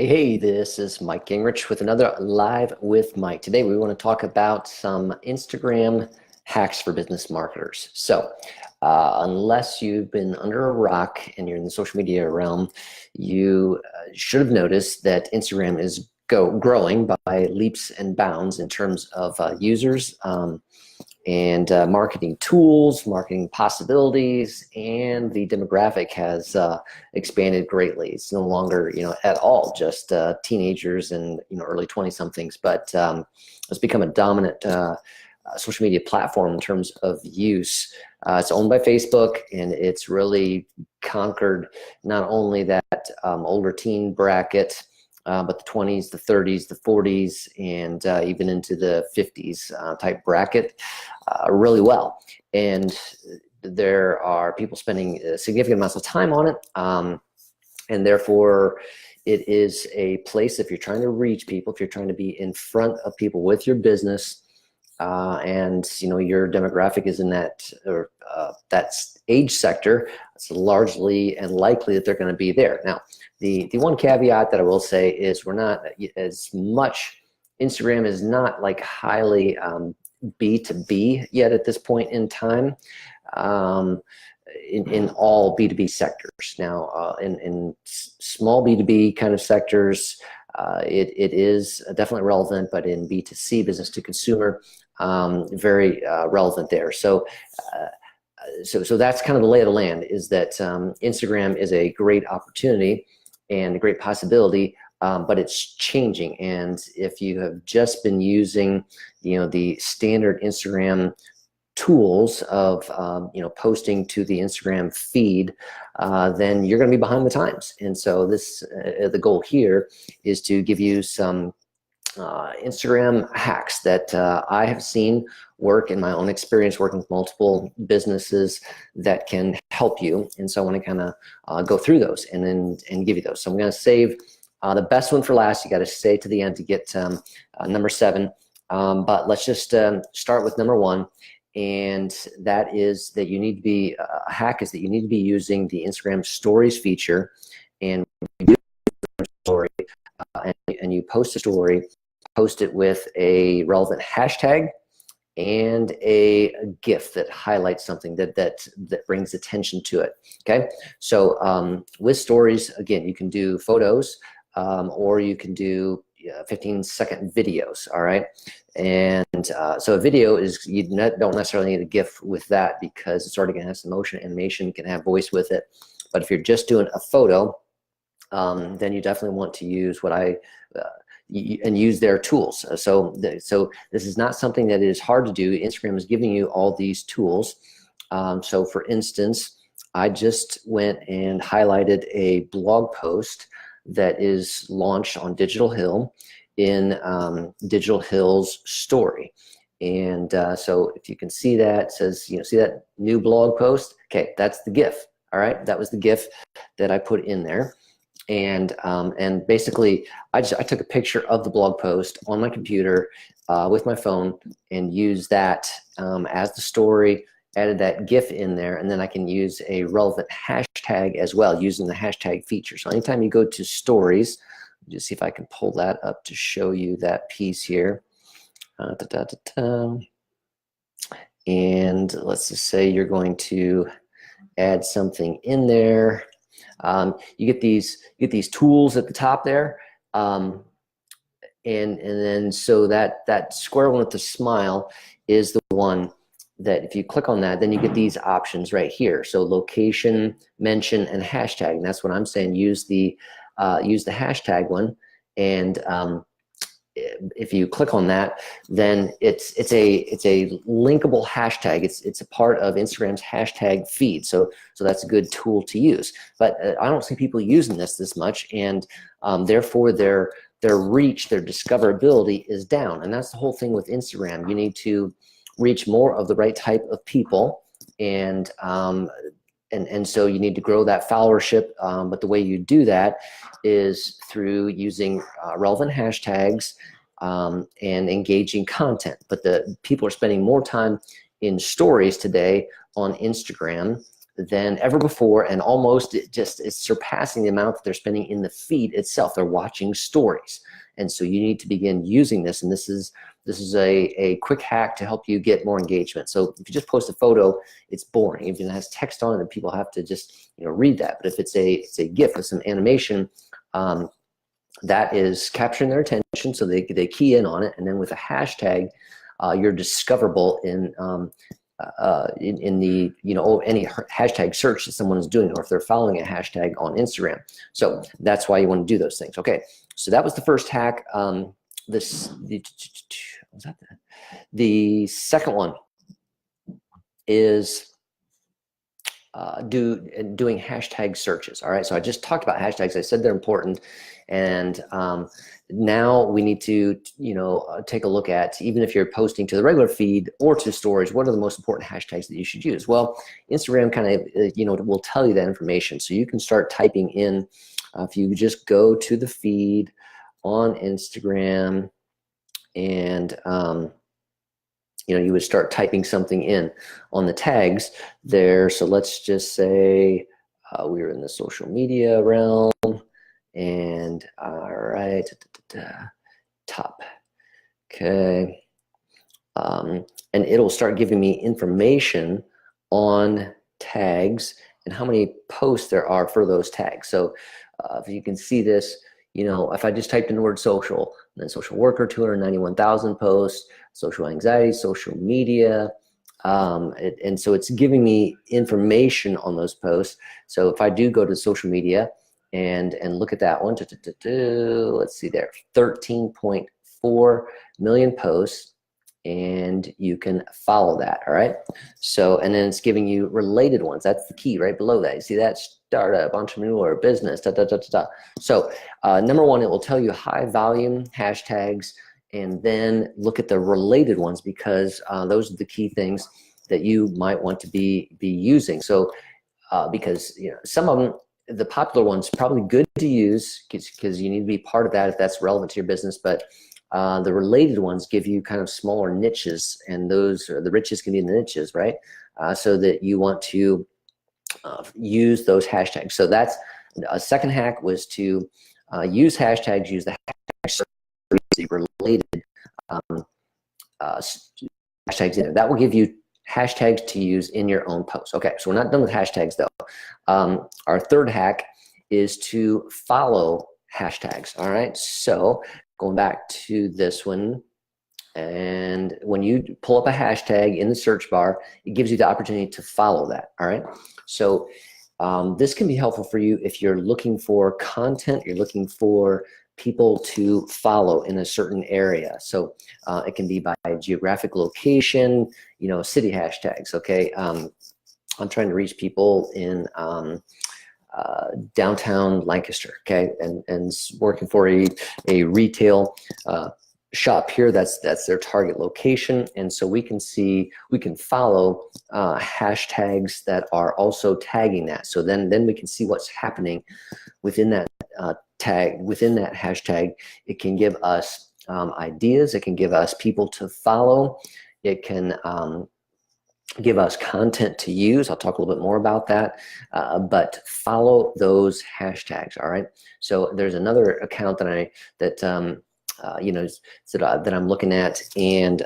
Hey, this is Mike Gingerich with another Live with Mike. Today we want to talk about some Instagram hacks for business marketers. Unless you've been under a rock and you're in the social media realm, you should have noticed that Instagram is growing by leaps and bounds in terms of users, and marketing tools, marketing possibilities, and the demographic has expanded greatly. It's no longer, at all just teenagers and early 20-somethings, but it's become a dominant social media platform in terms of use. It's owned by Facebook, and it's really conquered not only that older teen bracket, but the 20s, the 30s, the 40s, and even into the 50s type bracket really well. And there are people spending significant amounts of time on it, and therefore it is a place if you're trying to reach people, if you're trying to be in front of people with your business, and your demographic is in that that age sector, it's largely and likely that they're going to be there. Now, the one caveat that I will say is we're not as much, Instagram is not like highly B2B yet at this point in time, in all B2B sectors. Now, in small B2B kind of sectors, it is definitely relevant, but in B2C, business to consumer, very relevant there. So that's kind of the lay of the land, is that Instagram is a great opportunity and a great possibility, but it's changing. And if you have just been using, the standard Instagram tools of posting to the Instagram feed, then you're going to be behind the times. And so this the goal here is to give you some Instagram hacks that I have seen work in my own experience working with multiple businesses that can help you. And so I want to kind of go through those and give you those. So I'm going to save the best one for last. You got to stay to the end to get number 7. But let's just start with number 1. And that is that you need to be, a hack is that you need to be using the Instagram stories feature. And when you do a story, and you post a story, post it with a relevant hashtag and a GIF that highlights something that brings attention to it. Okay, so with stories, again, you can do photos, or you can do 15-second videos. All right, and so a video is, you don't necessarily need a GIF with that because it's already going to have some motion, animation, you can have voice with it. But if you're just doing a photo, then you definitely want to use what and use their tools. So this is not something that is hard to do. Instagram is giving you all these tools. So for instance, I just went and highlighted a blog post that is launched on Digital Hill in Digital Hill's story. And so if you can see that, it says, see that new blog post? Okay, that's the GIF. All right, that was the GIF that I put in there. And basically, I took a picture of the blog post on my computer with my phone and used that as the story, added that GIF in there, and then I can use a relevant hashtag as well using the hashtag feature. So anytime you go to stories, just see if I can pull that up to show you that piece here. And let's just say you're going to add something in there. You get these tools at the top there, and then so that square one with the smile is the one that if you click on that, then you get these options right here. So location, mention, and hashtag. And that's what I'm saying. Use the hashtag one, and if you click on that, then it's a linkable hashtag. It's a part of Instagram's hashtag feed. So that's a good tool to use. But I don't see people using this much, and therefore their reach, their discoverability is down. And that's the whole thing with Instagram. You need to reach more of the right type of people, and so you need to grow that followership. But the way you do that is through using relevant hashtags and engaging content. But the people are spending more time in stories today on Instagram than ever before, and almost it's surpassing the amount that they're spending in the feed itself. They're watching stories. And so you need to begin using this, and this is a quick hack to help you get more engagement. So if you just post a photo, it's boring. If it has text on it, and people have to just read that. But if it's a GIF with some animation, that is capturing their attention, so they key in on it, and then with a hashtag, you're discoverable in the any hashtag search that someone is doing, or if they're following a hashtag on Instagram. So that's why you want to do those things. Okay, so that was the first hack. The second one is doing hashtag searches. All right, so I just talked about hashtags. I said they're important, and now we need to take a look at, even if you're posting to the regular feed or to stories, what are the most important hashtags that you should use? Well, Instagram kind of will tell you that information, so you can start typing in. If you just go to the feed on Instagram, and you would start typing something in on the tags there. So let's just say we're in the social media realm, and all right, top, okay, and it'll start giving me information on tags and how many posts there are for those tags. So if you can see this, if I just typed in the word social, and then social worker, 291,000 posts, social anxiety, social media, and so it's giving me information on those posts. So if I do go to social media and look at that one, let's see there, 13.4 million posts, and you can follow that. All right, so and then it's giving you related ones. That's the key right below that. You see that? Startup, entrepreneur, business, So number one, it will tell you high volume hashtags, and then look at the related ones, because those are the key things that you might want to be using. So because some of them, the popular ones, probably good to use because you need to be part of that if that's relevant to your business. But the related ones give you kind of smaller niches, and the riches can be in the niches, right? So that you want to use those hashtags. So that's a second hack, was to use hashtags, use the hashtag related hashtags in there. That will give you hashtags to use in your own post. Okay, so we're not done with hashtags though. Our third hack is to follow hashtags. All right, so going back to this one, and when you pull up a hashtag in the search bar, it gives you the opportunity to follow that. All right, so this can be helpful for you if you're looking for content, you're looking for people to follow in a certain area. So it can be by geographic location, city hashtags. Okay, I'm trying to reach people in downtown Lancaster, okay, and working for a retail shop here. That's their target location, and so we can follow hashtags that are also tagging that. So then we can see what's happening within that tag, within that hashtag. It can give us ideas. It can give us people to follow. It can give us content to use. I'll talk a little bit more about that, but follow those hashtags. All right. So there's another account that I'm looking at, and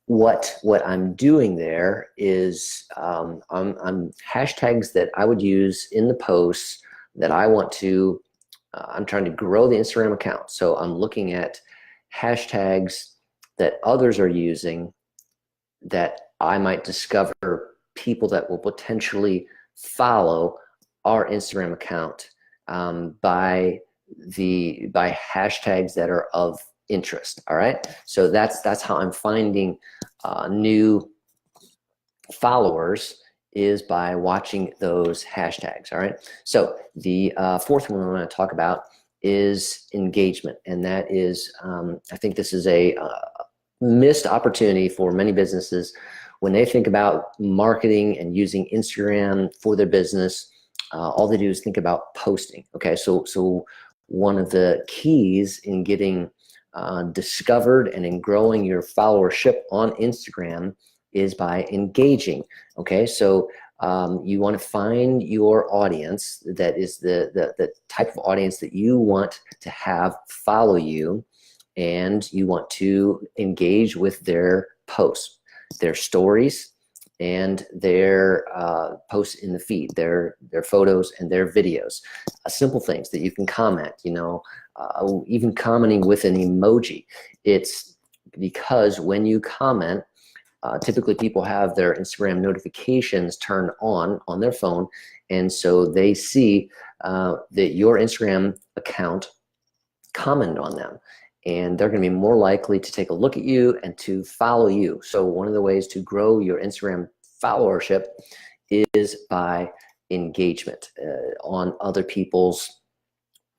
what I'm doing there is I'm hashtags that I would use in the posts that I want to. I'm trying to grow the Instagram account, so I'm looking at hashtags that others are using that I might discover people that will potentially follow our Instagram account by hashtags that are of interest. All right, so that's how I'm finding new followers, is by watching those hashtags. All right, so the fourth one I want to talk about is engagement, and that is I think this is a missed opportunity for many businesses when they think about marketing and using Instagram for their business. All they do is think about posting. Okay, so one of the keys in getting discovered and in growing your followership on Instagram is by engaging. Okay, so You want to find your audience that is the type of audience that you want to have follow you, and you want to engage with their posts, their stories, and their posts in the feed, their photos and their videos. Simple things that you can comment, even commenting with an emoji. It's because when you comment, typically people have their Instagram notifications turned on their phone, and so they see that your Instagram account commented on them, and they're going to be more likely to take a look at you and to follow you. So one of the ways to grow your Instagram followership is by engagement on other people's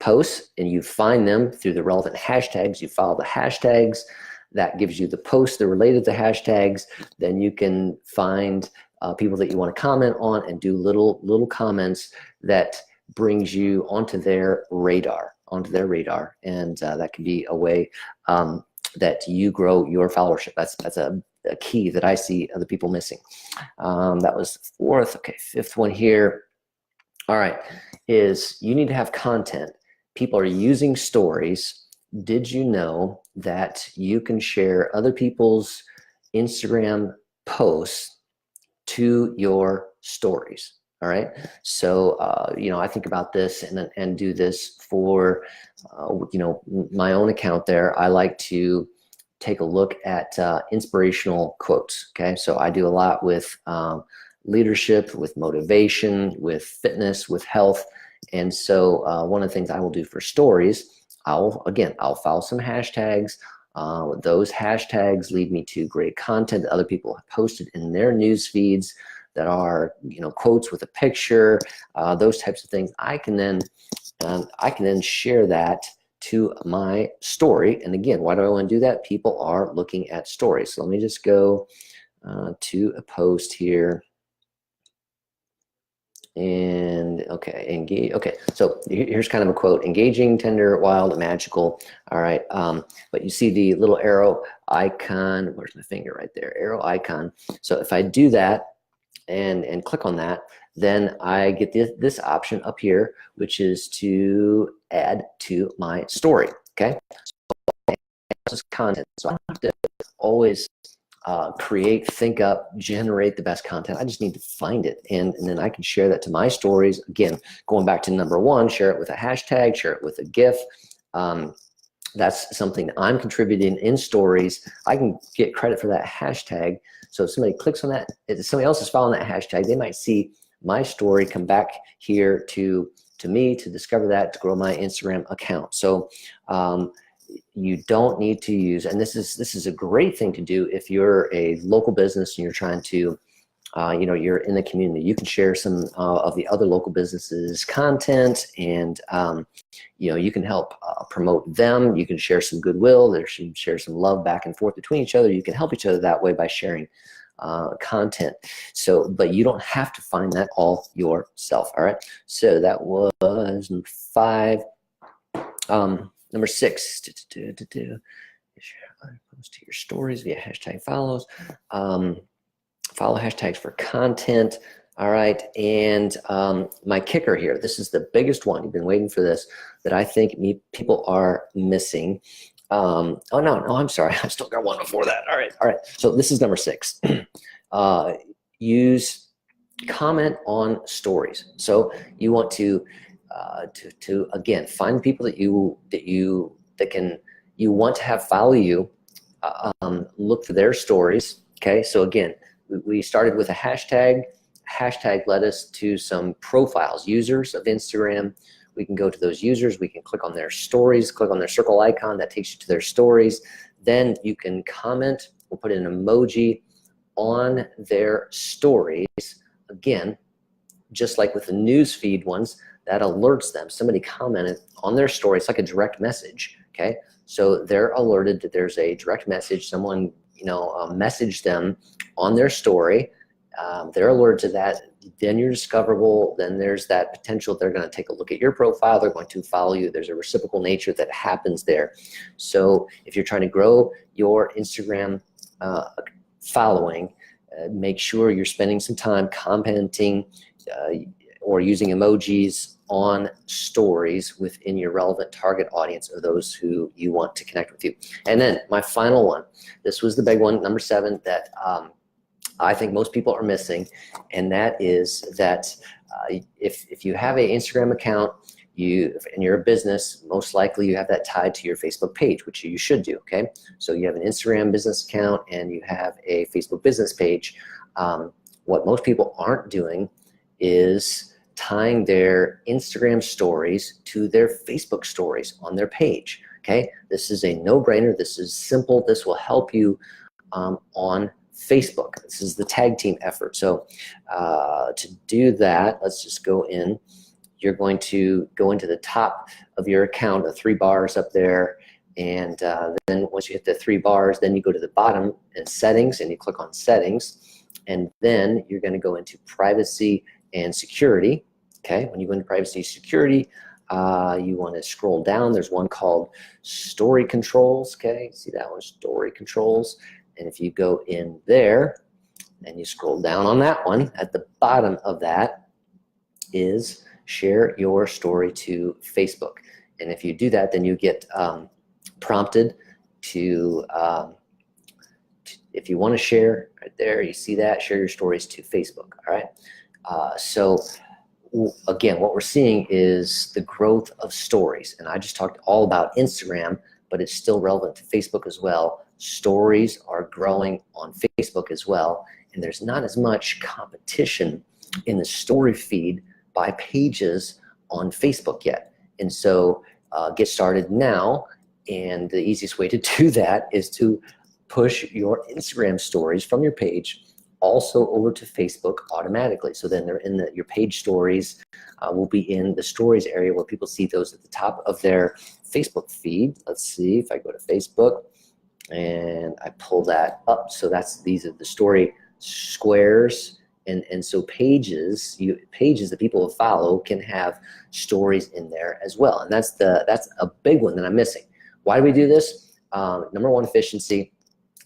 posts, and you find them through the relevant hashtags. You follow the hashtags. That gives you the posts that are related to hashtags. Then you can find people that you want to comment on and do little comments that brings you onto their radar, and that can be a way that you grow your followership. That's a key that I see other people missing. That was fourth. Okay, fifth one here. All right, is you need to have content. People are using stories. Did you know that you can share other people's Instagram posts to your stories? All right. So, I think about this and do this for, my own account there. I like to take a look at inspirational quotes. Okay. So I do a lot with leadership, with motivation, with fitness, with health. And so one of the things I will do for stories, I'll follow some hashtags. Those hashtags lead me to great content that other people have posted in their news feeds that are, quotes with a picture, those types of things. I can then share that to my story. And again, why do I want to do that? People are looking at stories. So let me just go to a post here. And okay, engage. Okay, so here's kind of a quote: engaging, tender, wild, magical. All right, but you see the little arrow icon. Where's my finger? Right there, arrow icon. So if I do that and click on that, then I get this option up here, which is to add to my story. Okay, so this is content. So I don't have to always create, think up, generate the best content. I just need to find it, and then I can share that to my stories. Again, going back to number one, share it with a hashtag, share it with a GIF. That's something that I'm contributing in stories. I can get credit for that hashtag. So if somebody clicks on that, if somebody else is following that hashtag, they might see my story come back here to me to discover that, to grow my Instagram account. So you don't need to use, and this is a great thing to do if you're a local business and you're trying to, you're in the community. You can share some of the other local businesses' content, and you can help promote them. You can share some goodwill. There should share some love back and forth between each other. You can help each other that way by sharing content. So, but you don't have to find that all yourself. All right. So that was number 5. Number 6, post to your stories via hashtag follows. Follow hashtags for content. All right, and my kicker here, this is the biggest one. You've been waiting for this, that I think people are missing. Oh, no, I'm sorry. I still got one before that. All right. So this is number 6. Use comment on stories. So you want to again find people that you want to have follow you. Look for their stories. Okay, so again, we started with a hashtag. Hashtag led us to some profiles, users of Instagram. We can go to those users. We can click on their stories, click on their circle icon. That takes you to their stories. Then you can comment. We'll put an emoji on their stories. Again, just like with the news feed ones, that alerts them. Somebody commented on their story. It's like a direct message. Okay, so they're alerted that there's a direct message. Someone messaged them on their story. They're alerted to that. Then you're discoverable. Then there's that potential they're going to take a look at your profile. They're going to follow you. There's a reciprocal nature that happens there. So if you're trying to grow your Instagram following, make sure you're spending some time commenting or using emojis on stories within your relevant target audience or those who you want to connect with you. And then my final one, this was the big one, number 7, that I think most people are missing, and that is that if you have an Instagram account, and you're a business, most likely you have that tied to your Facebook page, which you should do, okay? So you have an Instagram business account and you have a Facebook business page. What most people aren't doing is tying their Instagram stories to their Facebook stories on their page, okay? This is a no-brainer. This is simple. This will help you on Facebook. This is the tag team effort. So to do that, let's just go in. You're going to go into the top of your account, the 3 bars up there, and then once you hit the 3 bars, then you go to the bottom in settings and you click on settings, and then you're going to go into privacy and security. Okay, when you go into privacy and security, you want to scroll down. There's one called story controls. Okay, see that one, story controls, and if you go in there and you scroll down on that one, at the bottom of that is share your story to Facebook. And if you do that, then you get prompted to, if you want to share, right there, you see that, share your stories to Facebook, all right? So again, what we're seeing is the growth of stories. And I just talked all about Instagram, but it's still relevant to Facebook as well. Stories are growing on Facebook as well. And there's not as much competition in the story feed by pages on Facebook yet. And so get started now. And the easiest way to do that is to push your Instagram stories from your page also over to Facebook automatically. So then they're in your page stories will be in the stories area where people see those at the top of their Facebook feed. Let's see if I go to Facebook and I pull that up. So these are the story squares. And so pages that people will follow can have stories in there as well. And that's a big one that I'm missing. Why do we do this? Number 1, efficiency.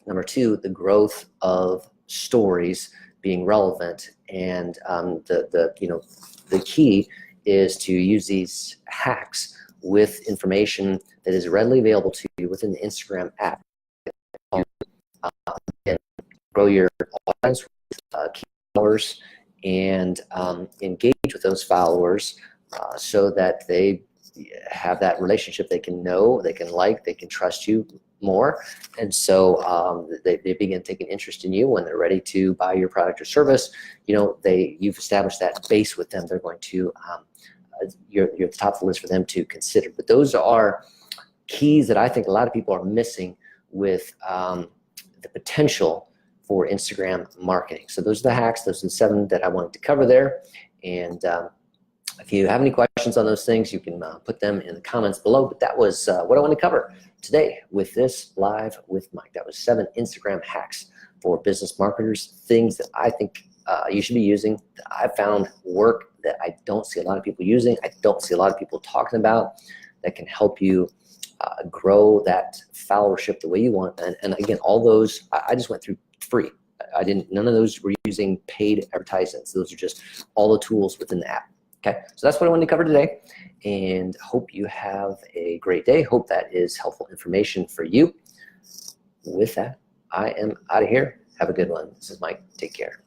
Number 2, the growth of stories being relevant. And the key is to use these hacks with information that is readily available to you within the Instagram app. And grow your audience with key followers and engage with those followers so that they have that relationship. They can know, they can like, they can trust you more, and so they begin taking interest in you when they're ready to buy your product or service. You've established that base with them. They're going to you're at the top of the list for them to consider. But those are keys that I think a lot of people are missing with the potential for Instagram marketing. So those are the hacks. Those are the 7 that I wanted to cover there. And if you have any questions on those things, you can put them in the comments below. But that was what I want to cover today with this Live with Mike. That was 7 Instagram hacks for business marketers, things that I think you should be using, that I found work that I don't see a lot of people using, I don't see a lot of people talking about, that can help you grow that followership the way you want. And again, all those, I just went through free. None of those were using paid advertisements. Those are just all the tools within the app. Okay, so that's what I wanted to cover today, and hope you have a great day. Hope that is helpful information for you. With that, I am out of here. Have a good one. This is Mike. Take care.